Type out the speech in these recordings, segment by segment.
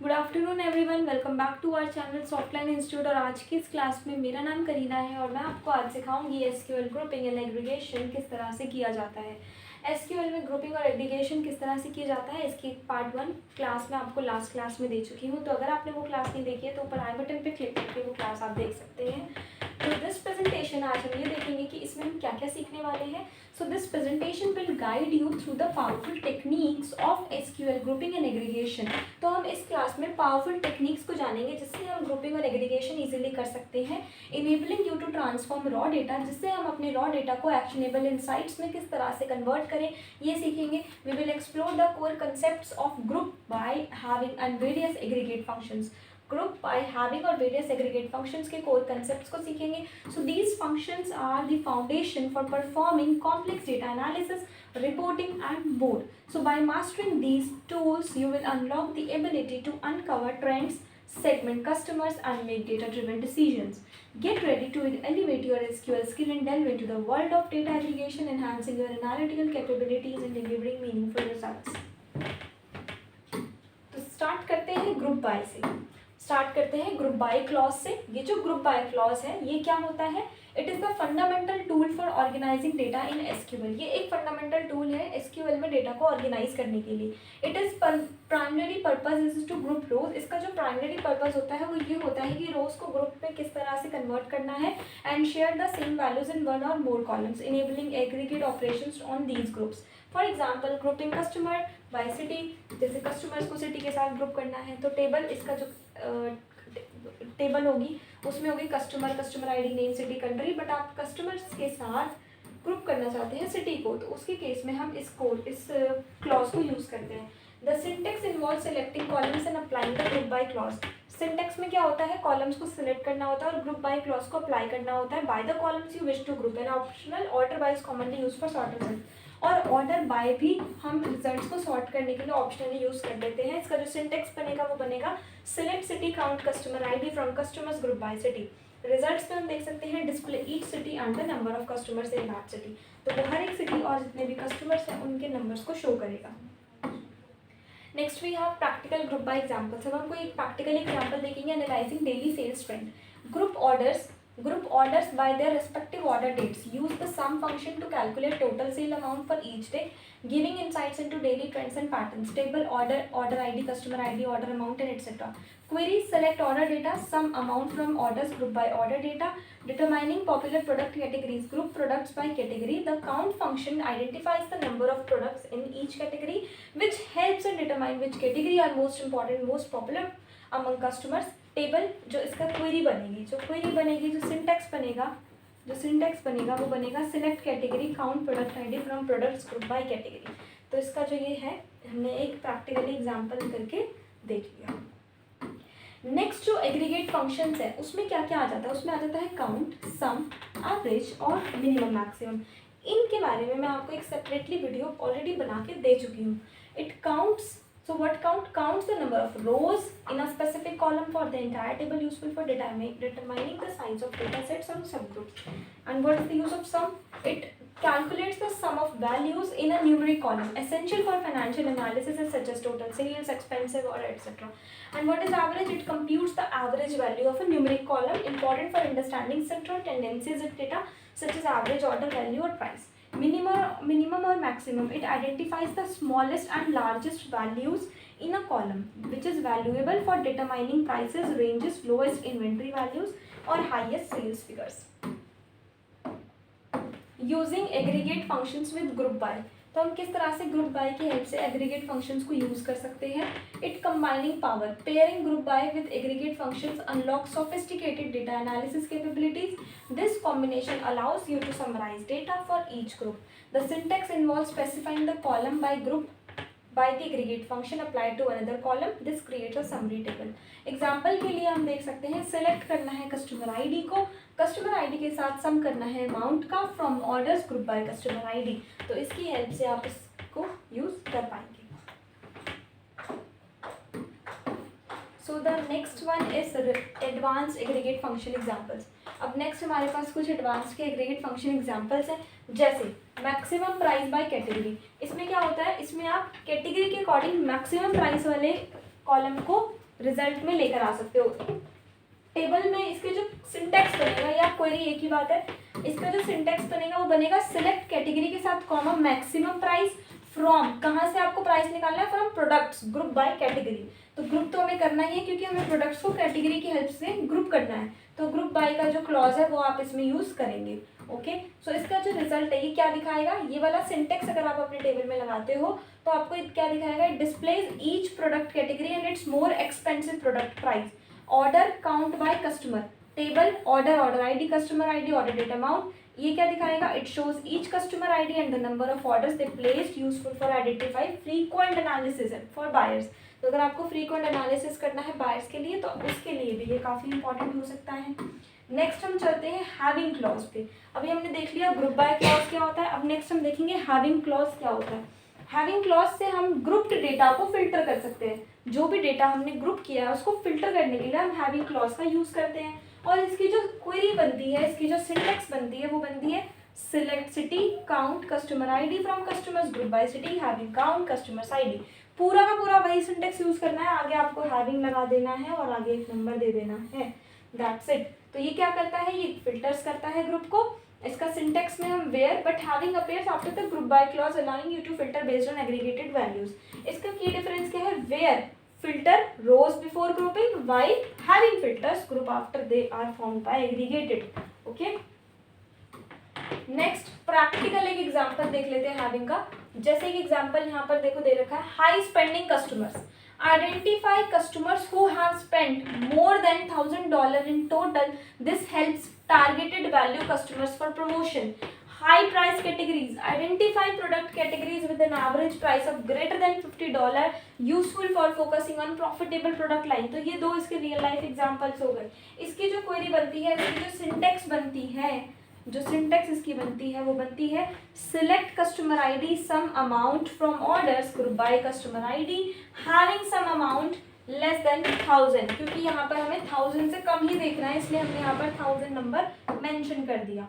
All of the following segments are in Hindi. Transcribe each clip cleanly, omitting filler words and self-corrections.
Good afternoon everyone, welcome back to our channel Softline institute. और आज की इस क्लास में मेरा नाम करीना है और मैं आपको आज सिखाऊंगी एसक्यूएल ग्रुपिंग एंड एग्रीगेशन किस तरह से किया जाता है। एसक्यूएल में ग्रुपिंग और एग्रीगेशन किस तरह से किया जाता है इसकी पार्ट 1 क्लास मैं आपको लास्ट क्लास में दे चुकी हूँ। तो अगर आपने वो क्लास नहीं देखी है तो ऊपर आई बटन पे क्लिक करके वो क्लास आप देख सकते हैं। तो दिस प्रेजेंटेशन आज हम ये देखेंगे कि इसमें हम क्या क्या सीखने वाले हैं। So this presentation will guide you through the powerful techniques of SQL grouping and aggregation. तो हम इस क्लास में पावरफुल टेक्निक्स को जानेंगे जिससे हम ग्रुपिंग और एग्रीगेशन इजीली कर सकते हैं, enabling you to transform raw data, जिससे हम अपने रॉ डेटा को एक्शनेबल इनसाइट्स में किस तरह से कन्वर्ट करें ये सीखेंगे। We will explore the core concepts of group by having and various aggregate functions. Group by having और वेरियस एग्रीगेट फंक्शंस के कोर कंसेप्ट्स को सीखेंगे। So these functions are the foundation for performing complex data analysis, reporting and more. So by mastering these tools, you will unlock the ability to uncover trends, segment customers and make data-driven decisions. Get ready to elevate your SQL skill and delve into the world of data aggregation, enhancing your analytical capabilities and delivering meaningful results. तो स्टार्ट करते हैं ग्रुप बाय से। स्टार्ट करते हैं ग्रुप बाय क्लॉज से। ये जो ग्रुप बाय क्लॉज है ये क्या होता है? It is the fundamental tool for organising data in SQL. ये एक फंडामेंटल टूल है एसक्यूएल में डेटा को ऑर्गेनाइज करने के लिए। It is primary purpose is to group rows. इसका जो प्राइमरी पर्पज होता है वो ये होता है कि रोज को ग्रुप में किस तरह से कन्वर्ट करना है and share the same values in one or more columns, enabling aggregate operations on these groups. For example grouping customer by city, जैसे कस्टमर्स को सिटी के साथ ग्रुप करना है तो टेबल, इसका जो टेबल होगी उसमें होगी customer, customer ID, name, city, country. But आप कस्टमर्स के साथ ग्रुप करना चाहते हैं सिटी को, तो उसके केस में हम इस क्लॉज को यूज़ करते हैं। The syntax involve selecting columns and applying the group by clause. Syntax में क्या होता है? कॉलम्स को सिलेक्ट करना होता है और ग्रुप बाय क्लॉज को अप्लाई करना होता है। By the columns you wish to group and optional order by is commonly use for sort result. और ऑर्डर बाय भी हम रिजल्ट्स को सॉर्ट करने के लिए ऑप्शनली यूज कर देते हैं। इसका जो सिंटेक्स बनेगा वो बनेगा select city, count customer ID from customers group by city. Results में हम देख सकते हैं display each city and the number of customers in that city. तो वो हर एक सिटी और जितने भी कस्टमर्स हैं उनके नंबर्स को शो करेगा। Next we have practical group by examples. अब हमको एक प्रैक्टिकल एग्जांपल देखेंगे analysing daily sales trend. Group orders by their respective order dates. Use the sum function to calculate total sale amount for each day, giving insights into daily trends and patterns. Table order, order ID, customer ID, order amount and etc. Query, select order data, sum amount from orders, group by order data. Determining popular product categories, group products by category. The count function identifies the number of products in each category, which helps in determine which category are most important, most popular among customers. Table, जो इसका क्वेरी बनेगी, जो सिंटेक्स बनेगा वो बनेगा select category, count product ID from products group by category. तो इसका जो ये है हमने एक प्रैक्टिकली एग्जांपल करके देख लिया। नेक्स्ट जो एग्रीगेट फंक्शंस है उसमें क्या क्या आ जाता है? उसमें आ जाता है काउंट, सम, एवरेज और मिनिमम मैक्सिमम। इनके बारे में मैं आपको एक सेपरेटली वीडियो ऑलरेडी बना के दे चुकी हूँ। It counts, so what counts the number of rows in a specific column for the entire table, useful for determining the size of data sets or subgroups. And what is the use of sum? It calculates the sum of values in a numeric column, essential for financial analysis such as total sales, expenses or etc. And what is average? It computes the average value of a numeric column, important for understanding central tendencies in data such as average order value or price. Minimum or maximum, it identifies the smallest and largest values in a column which is valuable for determining prices, ranges, lowest inventory values or highest sales figures. Using aggregate functions with group by, तो हम किस तरह से ग्रुप बाय की हेल्प से एग्रीगेट फंक्शंस को यूज कर सकते हैं? It combining power, pairing group by with aggregate functions unlock sophisticated data analysis capabilities. This combination allows you to summarise data for each group. The syntax involve specifying the column by group by the aggregate function applied to another column. This creates a summary table. Example के लिए हम देख सकते हैं सेलेक्ट करना है कस्टमर आईडी को, कस्टमर आईडी के साथ सम करना है अमाउंट का from orders group by customer ID. तो इसकी हेल्प से आप इसको यूज कर पाएंगे। So the next one is advance aggregate function examples. अब नेक्स्ट हमारे पास कुछ एडवांस के एग्रीगेट फंक्शन एग्जाम्पल्स हैं, जैसे मैक्सिमम प्राइस बाय कैटेगरी। इसमें क्या होता है? इसमें आप कैटेगरी के अकॉर्डिंग मैक्सिमम प्राइस वाले कॉलम को रिजल्ट में लेकर आ सकते हो। टेबल में इसके जो सिंटेक्स बनेगा, या क्वेरी एक ही बात है, इसका जो सिंटेक्स बनेगा वो बनेगा सिलेक्ट कैटेगरी के साथ कॉमा मैक्सिमम प्राइस फ्रॉम, कहाँ से आपको प्राइस निकालना है, from products group by category. तो ग्रुप तो हमें करना ही है क्योंकि हमें प्रोडक्ट्स को कैटेगरी की हेल्प से ग्रुप करना है, तो ग्रुप बाय का जो क्लॉज है वो आप इसमें यूज करेंगे। ओके, सो इसका जो रिजल्ट है ये क्या दिखाएगा, ये वाला सिंटेक्स अगर आप अपने टेबल में लगाते हो तो आपको क्या दिखाएगा, displays each product category and its more expensive product price, order count by customer, table order, order ID, customer ID, order date amount, ये क्या दिखाएगा, it shows each customer ID and the number of orders they placed, useful for identify frequent analysis for buyers. तो अगर आपको फ्रीक्वेंट एनालिसिस करना है बायर्स के लिए तो उसके लिए भी ये काफ़ी इंपॉर्टेंट हो सकता है। नेक्स्ट हम चलते हैं हैविंग क्लॉज पे। अभी हमने देख लिया ग्रुप बाय क्लॉज क्या होता है, अब नेक्स्ट हम देखेंगे हैविंग क्लॉज क्या होता है। हैविंग क्लॉज से हम ग्रुप्ड डेटा को फिल्टर कर सकते हैं, जो भी डेटा हमने ग्रुप किया है उसको फिल्टर करने के लिए हम हैविंग क्लॉज का यूज करते हैं। और इसकी जो क्वेरी बनती है, इसकी जो सिंटेक्स बनती है वो बनती है select city count customer ID from customers group by city having count customers ID, पूरा का पूरा वही सिंटेक्स यूज करना है, आगे आपको हैविंग लगा देना है और आगे एक नंबर दे देना है, दैट्स इट। तो ये क्या करता है, ये फिल्टर्स करता है ग्रुप को। इसका सिंटेक्स में हम where but having appears after the group by clause allowing you to filter based on aggregated values. इसका की डिफरेंस क्या है, where filter rows before grouping while having filters group after they are formed by aggregated। okay, next practical एक एग्जांपल देख लेते हैं हैविंग का। जैसे एक एग्जांपल यहाँ पर देखो दे रखा है, high spending customers, identify customers who have spent more than $1000 in total, this helps targeted value customers for promotion. High price categories, identify product categories with an average price of greater than $50, useful for focusing on profitable product line। तो ये दो इसके रियल लाइफ एग्जांपल्स हो गए। इसकी जो क्वेरी बनती है, इसकी जो सिंटेक्स बनती है, जो सिंटेक्स इसकी बनती है वो बनती है select customer ID sum amount from orders group by customer ID having sum amount less than 1000, क्योंकि यहाँ पर हमें 1000 से कम ही देखना है इसलिए हमने यहाँ पर 1000 नंबर मेंशन कर दिया।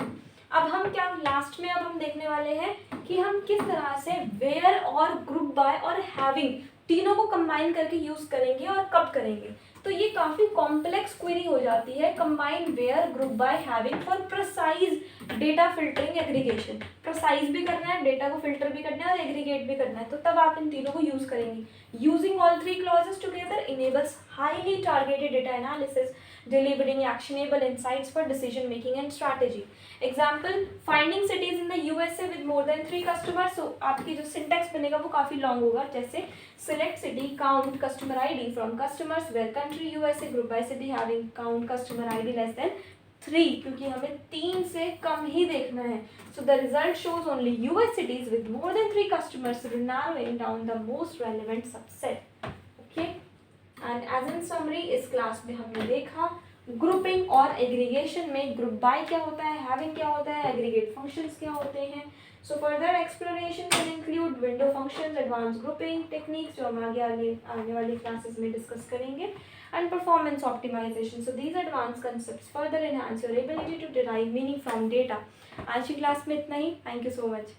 अब हम क्या लास्ट में अब हम देखने वाले हैं कि हम किस तरह से वेयर और ग्रुप बाय और हैविंग तीनों को कंबाइन करके यूज करेंगे और कब करेंगे। तो ये काफी कॉम्प्लेक्स क्वेरी हो जाती है, combine where group by having for precise data filtering aggregation. Precise भी करना है, डेटा को फिल्टर भी करना है और एग्रीगेट भी करना है, तो तब आप इन तीनों को यूज करेंगे। Using all three clauses together enables highly targeted data analysis, delivering actionable insights for decision making and strategy। Example, finding cities in the USA with more than 3 customers। so आपकी जो syntax बनेगा वो काफ़ी long होगा, जैसे select city count customer ID from customers where country USA group by city having count customer ID less than 3, क्योंकि हमें 3 से कम ही देखना है। so the result shows only US cities with more than 3 customers, narrowing down the most relevant subset। okay, and as in summary इस क्लास में हमने देखा ग्रुपिंग और एग्रीगेशन में ग्रुप बाय क्या होता है, हैविंग क्या होता है, एग्रीगेट फंक्शंस क्या होते हैं। So further exploration can include window functions, advance grouping techniques जो हम आने वाली क्लासेस में डिस्कस करेंगे, and performance optimisation. So these advance concepts further enhance your ability to derive meaning from data. आज की क्लास में इतना ही, थैंक यू सो मच।